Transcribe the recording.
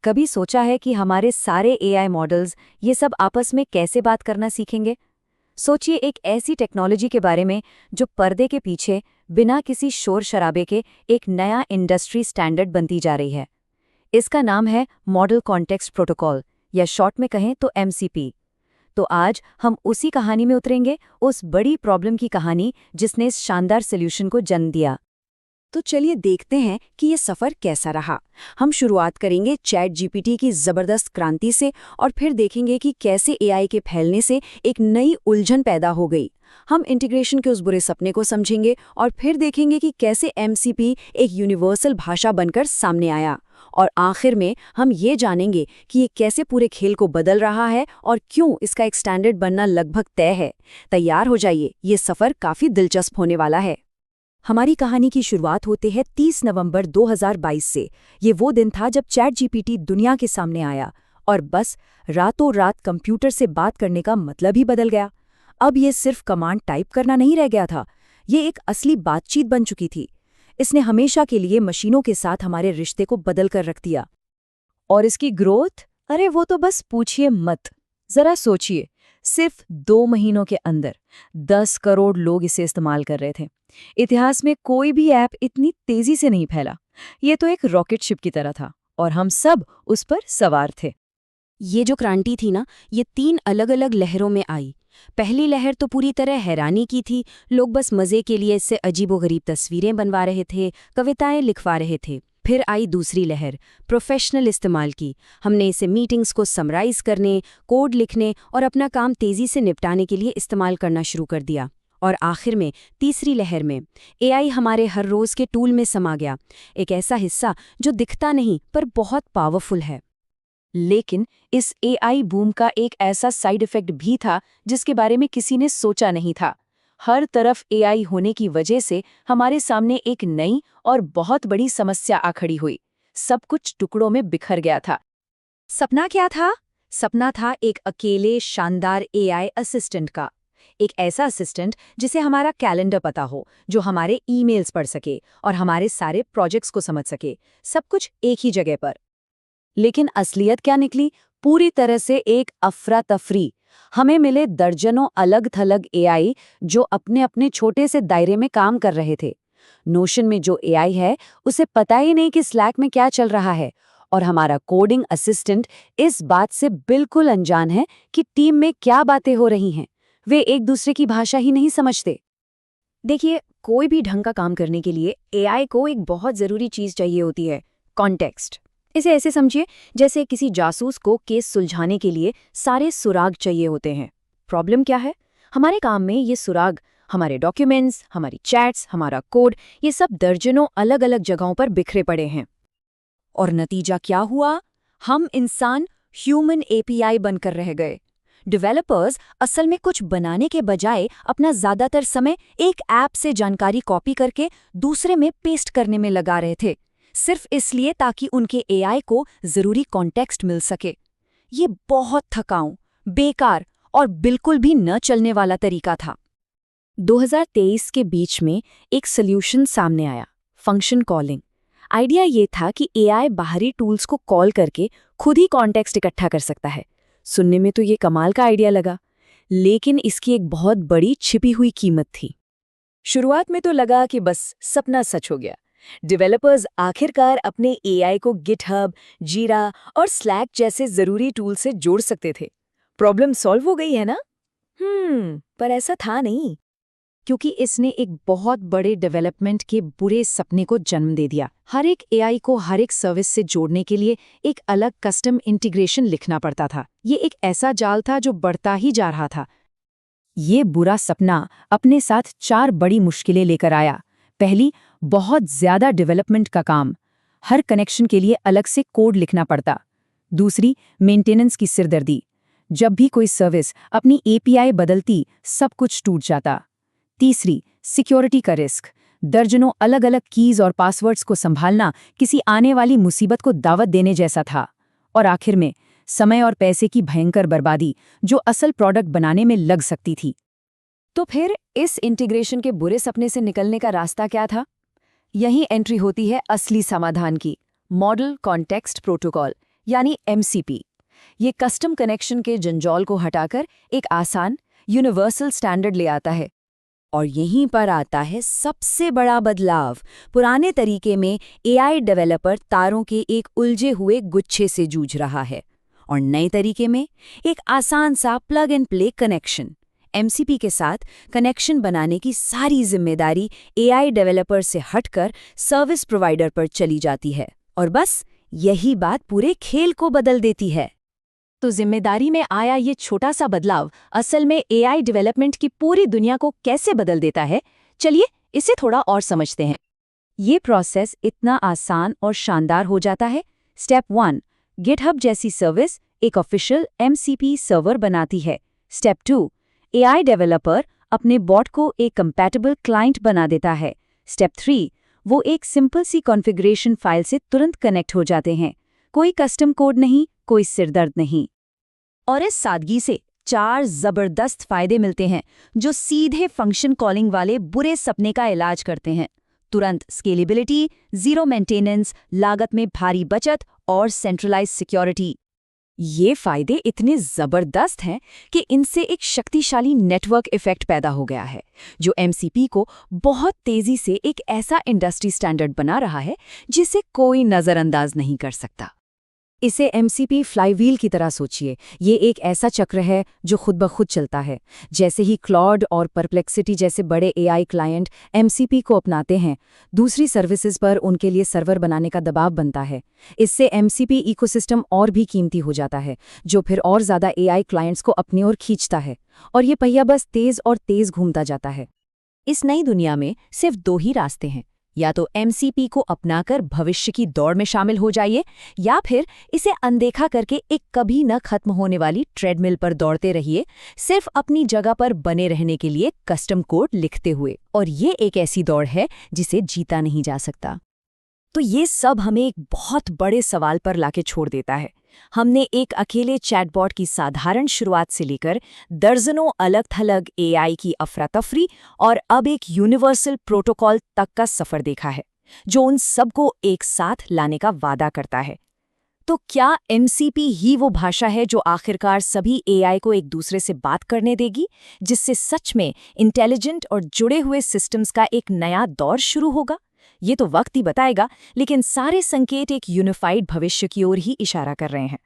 कभी सोचा है कि हमारे सारे एआई मॉडल्स ये सब आपस में कैसे बात करना सीखेंगे? सोचिए एक ऐसी टेक्नोलॉजी के बारे में जो पर्दे के पीछे बिना किसी शोर शराबे के एक नया इंडस्ट्री स्टैंडर्ड बनती जा रही है। इसका नाम है मॉडल कॉन्टेक्स्ट प्रोटोकॉल, या शॉर्ट में कहें तो एमसीपी। तो आज हम उसी कहानी में उतरेंगे, उस बड़ी प्रॉब्लम की कहानी जिसने इस शानदार सॉल्यूशन को जन्म दिया। तो चलिए देखते हैं कि ये सफ़र कैसा रहा। हम शुरुआत करेंगे चैट जीपीटी की ज़बरदस्त क्रांति से और फिर देखेंगे कि कैसे एआई के फैलने से एक नई उलझन पैदा हो गई। हम इंटीग्रेशन के उस बुरे सपने को समझेंगे और फिर देखेंगे कि कैसे एमसीपी एक यूनिवर्सल भाषा बनकर सामने आया। और आखिर में हम ये जानेंगे कि ये कैसे पूरे खेल को बदल रहा है और क्यों इसका एक स्टैंडर्ड बनना लगभग तय है। तैयार हो जाइए, ये सफ़र काफ़ी दिलचस्प होने वाला है। हमारी कहानी की शुरुआत होती है 30 नवंबर 2022 से। ये वो दिन था जब चैट जीपीटी दुनिया के सामने आया और बस रातों रात कंप्यूटर से बात करने का मतलब ही बदल गया। अब ये सिर्फ कमांड टाइप करना नहीं रह गया था, ये एक असली बातचीत बन चुकी थी। इसने हमेशा के लिए मशीनों के साथ हमारे रिश्ते को बदल कर रख दिया। और इसकी ग्रोथ, अरे वो तो बस पूछिए मत। जरा सोचिए, सिर्फ 2 महीनों के अंदर 10 करोड़ लोग इसे इस्तेमाल कर रहे थे। इतिहास में कोई भी ऐप इतनी तेजी से नहीं फैला। ये तो एक रॉकेट शिप की तरह था और हम सब उस पर सवार थे। ये जो क्रांति थी ना, ये 3 अलग अलग लहरों में आई। पहली लहर तो पूरी तरह हैरानी की थी। लोग बस मज़े के लिए इससे अजीबोगरीब तस्वीरें बनवा रहे थे, कविताएं लिखवा रहे थे। फिर आई दूसरी लहर, प्रोफेशनल इस्तेमाल की। हमने इसे मीटिंग्स को समराइज करने, कोड लिखने और अपना काम तेज़ी से निपटाने के लिए इस्तेमाल करना शुरू कर दिया। और आखिर में तीसरी लहर में एआई हमारे हर रोज़ के टूल में समा गया, एक ऐसा हिस्सा जो दिखता नहीं पर बहुत पावरफुल है। लेकिन इस एआई बूम का एक ऐसा साइड इफेक्ट भी था जिसके बारे में किसी ने सोचा नहीं था। हर तरफ एआई होने की वजह से हमारे सामने एक नई और बहुत बड़ी समस्या आ खड़ी हुई। सब कुछ टुकड़ों में बिखर गया था। सपना क्या था? सपना था एक अकेले शानदार एआई असिस्टेंट का। एक ऐसा असिस्टेंट जिसे हमारा कैलेंडर पता हो, जो हमारे ईमेल्स पढ़ सके और हमारे सारे प्रोजेक्ट्स को समझ सके, सब कुछ एक ही जगह पर। लेकिन असलियत क्या निकली? पूरी तरह से एक अफरा तफरी। हमें मिले दर्जनों अलग थलग एआई जो अपने अपने छोटे से दायरे में काम कर रहे थे। नोशन में जो एआई है उसे पता ही नहीं कि स्लैक में क्या चल रहा है, और हमारा कोडिंग असिस्टेंट इस बात से बिल्कुल अनजान है कि टीम में क्या बातें हो रही हैं। वे एक दूसरे की भाषा ही नहीं समझते। देखिए, कोई भी ढंग का काम करने के लिए एआई को एक बहुत ज़रूरी चीज़ चाहिए होती है, कॉन्टेक्स्ट। इसे ऐसे समझिए जैसे किसी जासूस को केस सुलझाने के लिए सारे सुराग चाहिए होते हैं। प्रॉब्लम क्या है? हमारे काम में ये सुराग, हमारे डॉक्यूमेंट्स, हमारी चैट्स, हमारा कोड, ये सब दर्जनों अलग अलग जगहों पर बिखरे पड़े हैं। और नतीजा क्या हुआ? हम इंसान ह्यूमन एपीआई बनकर रह गए। डेवलपर्स असल में कुछ बनाने के बजाय अपना ज़्यादातर समय एक ऐप से जानकारी कॉपी करके दूसरे में पेस्ट करने में लगा रहे थे, सिर्फ इसलिए ताकि उनके एआई को ज़रूरी कॉन्टेक्स्ट मिल सके। ये बहुत थकाऊ, बेकार और बिल्कुल भी न चलने वाला तरीका था। 2023 के बीच में एक सॉल्यूशन सामने आया, फंक्शन कॉलिंग। आइडिया ये था कि एआई बाहरी टूल्स को कॉल करके खुद ही कॉन्टेक्स्ट इकट्ठा कर सकता है। सुनने में तो ये कमाल का आइडिया लगा, लेकिन इसकी एक बहुत बड़ी छिपी हुई कीमत थी। शुरुआत में तो लगा कि बस सपना सच हो गया। डेवलपर्स आखिरकार अपने एआई को गिटहब, जीरा और स्लैक जैसे जरूरी टूल से जोड़ सकते थे। प्रॉब्लम सॉल्व हो गई है ना? पर ऐसा था नहीं, क्योंकि इसने एक बहुत बड़े डेवलपमेंट के बुरे सपने को जन्म दे दिया। हर एक एआई को हर एक सर्विस से जोड़ने के लिए एक अलग कस्टम इंटीग्रेशन लिखना पड़ता था। ये एक ऐसा जाल था जो बढ़ता ही जा रहा था। ये बुरा सपना अपने साथ 4 बड़ी मुश्किलें लेकर आया। पहली, बहुत ज्यादा डेवलपमेंट का काम, हर कनेक्शन के लिए अलग से कोड लिखना पड़ता। दूसरी, मेंटेनेंस की सिरदर्दी, जब भी कोई सर्विस अपनी एपीआई बदलती सब कुछ टूट जाता। तीसरी, सिक्योरिटी का रिस्क, दर्जनों अलग अलग कीज और पासवर्ड्स को संभालना किसी आने वाली मुसीबत को दावत देने जैसा था। और आखिर में, समय और पैसे की भयंकर बर्बादी जो असल प्रोडक्ट बनाने में लग सकती थी। तो फिर इस इंटीग्रेशन के बुरे सपने से निकलने का रास्ता क्या था? यहीं एंट्री होती है असली समाधान की, मॉडल कॉन्टेक्स्ट प्रोटोकॉल, यानी MCP। ये कस्टम कनेक्शन के जंजाल को हटाकर एक आसान, यूनिवर्सल स्टैंडर्ड ले आता है। और यहीं पर आता है सबसे बड़ा बदलाव। पुराने तरीके में AI डेवलपर तारों के एक उलझे हुए गुच्छे से जूझ रहा है, और नए तरीके में एक आसान सा plug and play connection. MCP के साथ कनेक्शन बनाने की सारी जिम्मेदारी AI डेवलपर से हटकर सर्विस प्रोवाइडर पर चली जाती है, और बस यही बात पूरे खेल को बदल देती है। तो जिम्मेदारी में आया ये छोटा सा बदलाव असल में AI डेवलपमेंट की पूरी दुनिया को कैसे बदल देता है, चलिए इसे थोड़ा और समझते हैं। ये प्रोसेस इतना आसान और शानदार हो जाता है। स्टेप 1, GitHub जैसी सर्विस एक ऑफिशियल MCP सर्वर बनाती है। स्टेप 2, AI डेवलपर अपने बॉट को एक कंपैटिबल क्लाइंट बना देता है। स्टेप 3, वो एक सिंपल सी कॉन्फ़िगरेशन फाइल से तुरंत कनेक्ट हो जाते हैं। कोई कस्टम कोड नहीं, कोई सिरदर्द नहीं। और इस सादगी से 4 जबरदस्त फायदे मिलते हैं जो सीधे फंक्शन कॉलिंग वाले बुरे सपने का इलाज करते हैं। तुरंत स्केलेबिलिटी, ज़ीरो मेंटेनेंस, लागत में भारी बचत और सेंट्रलाइज सिक्योरिटी। ये फायदे इतने जबरदस्त हैं कि इनसे एक शक्तिशाली नेटवर्क इफेक्ट पैदा हो गया है, जो MCP को बहुत तेजी से एक ऐसा इंडस्ट्री स्टैंडर्ड बना रहा है जिसे कोई नज़रअंदाज नहीं कर सकता। इसे MCP फ्लाईव्हील की तरह सोचिए। ये एक ऐसा चक्र है जो खुद ब खुद चलता है। जैसे ही क्लॉड और परप्लेक्सिटी जैसे बड़े AI क्लाइंट MCP को अपनाते हैं, दूसरी सर्विसेज पर उनके लिए सर्वर बनाने का दबाव बनता है। इससे MCP इकोसिस्टम और भी कीमती हो जाता है, जो फिर और ज़्यादा AI क्लाइंट्स को अपनी ओर खींचता है, और ये पहिया बस तेज़ और तेज़ घूमता जाता है। इस नई दुनिया में सिर्फ 2 ही रास्ते हैं, या तो MCP को अपनाकर भविष्य की दौड़ में शामिल हो जाइए, या फिर इसे अनदेखा करके एक कभी न खत्म होने वाली ट्रेडमिल पर दौड़ते रहिए, सिर्फ अपनी जगह पर बने रहने के लिए कस्टम कोड लिखते हुए। और ये एक ऐसी दौड़ है जिसे जीता नहीं जा सकता। तो ये सब हमें एक बहुत बड़े सवाल पर लाके छोड़ देता है। हमने एक अकेले चैटबॉट की साधारण शुरुआत से लेकर दर्जनों अलग-थलग AI की अफरा-तफरी और अब एक यूनिवर्सल प्रोटोकॉल तक का सफ़र देखा है, जो उन सबको एक साथ लाने का वादा करता है। तो क्या MCP ही वो भाषा है जो आखिरकार सभी AI को एक दूसरे से बात करने देगी, जिससे सच में इंटेलिजेंट और जुड़े हुए सिस्टम्स का एक नया दौर शुरू होगा? ये तो वक्त ही बताएगा, लेकिन सारे संकेत एक यूनिफाइड भविष्य की ओर ही इशारा कर रहे हैं।